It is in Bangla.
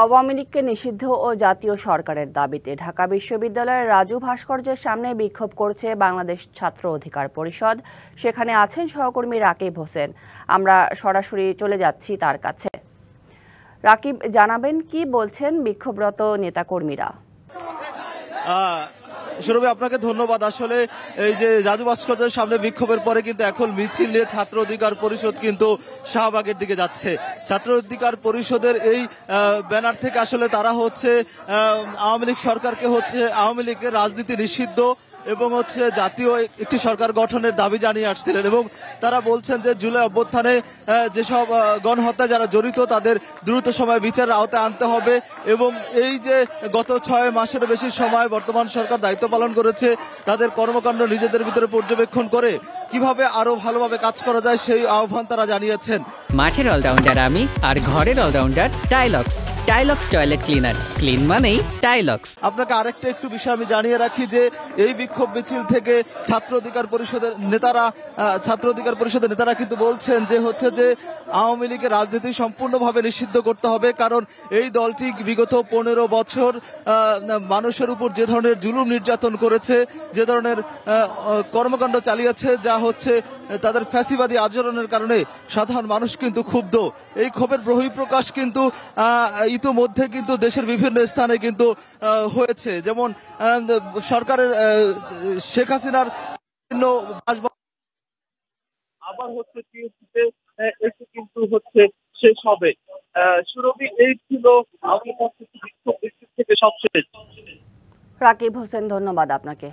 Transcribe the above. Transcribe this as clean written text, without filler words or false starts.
আওয়ামী লীগকে নিষিদ্ধ ও জাতীয় সরকারের দাবিতে ঢাকা বিশ্ববিদ্যালয়ের রাজু ভাস্কর্যের সামনে বিক্ষোভ করছে বাংলাদেশ ছাত্র অধিকার পরিষদ। সেখানে আছেন সহকর্মী রাকিব হোসেন। আমরা সরাসরি চলে যাচ্ছি তার কাছে। রাকিব, জানাবেন কি বলছেন বিক্ষোভরত নেতাকর্মীরা? সুরভি, আপনাকে ধন্যবাদ। আসলে এই যে রাজু ভাস্কর্যের সামনে বিক্ষোভের পরে কিন্তু এখন মিছিল নিয়ে ছাত্র অধিকার পরিষদ কিন্তু শাহবাগের দিকে যাচ্ছে। ছাত্র অধিকার পরিষদের এই ব্যানার থেকে আসলে তারা হচ্ছে আওয়ামী লীগ সরকারকে আওয়ামী লীগের রাজনীতি নিষিদ্ধ এবং জাতীয় একটি সরকার গঠনের দাবি জানিয়ে আসছিলেন এবং তারা বলছেন যে জুলাই অভ্যুত্থানে যেসব গণহত্যা যারা জড়িত তাদের দ্রুত সময়ে বিচারের আওতায় আনতে হবে এবং এই যে গত 6 মাসের বেশি সময় বর্তমান সরকার দায়িত্ব পালন করেছে তাদের কর্মকাণ্ড নিজেদের ভিতরে পর্যবেক্ষণ করে কিভাবে আরো ভালোভাবে কাজ করা যায় সেই আহ্বান তারা জানিয়েছেন। মাঠের অলরাউন্ডার আমি আর ঘরের allrounder Taylux. Taylux toilet cleaner, clean মানেই টাইলক্স। আপনাকে আরেকটা একটু বিষয় আমি জানিয়ে রাখি যে এই বিক্ষোভ মিছিল থেকে ছাত্র অধিকার পরিষদের নেতারা কিন্তু বলছেন যে আওয়ামী লীগের রাজনীতি সম্পূর্ণভাবে নিষিদ্ধ করতে হবে, কারণ এই দলটি বিগত 15 বছর মানুষের উপর যে ধরনের জুলুম নির্যাতন করেছে, যে ধরনের কর্মকাণ্ড চালিয়েছে, যা তাদের ফ্যাসিবাদী আচরণের কারণে সাধারণ মানুষ কিন্তু ক্ষুব্ধ। এই ক্ষোভের বহিঃপ্রকাশ কিন্তু ইতিমধ্যে কিন্তু দেশের বিভিন্ন স্থানে কিন্তু হয়েছে, যেমন সরকারের শেখ হাসিনার বিভিন্ন আবার একটু কিন্তু শেষ হবে। সুরভি, এই ছিল আমার কাছে থেকে সবশেষ। রাকিব হোসেন, ধন্যবাদ আপনাকে।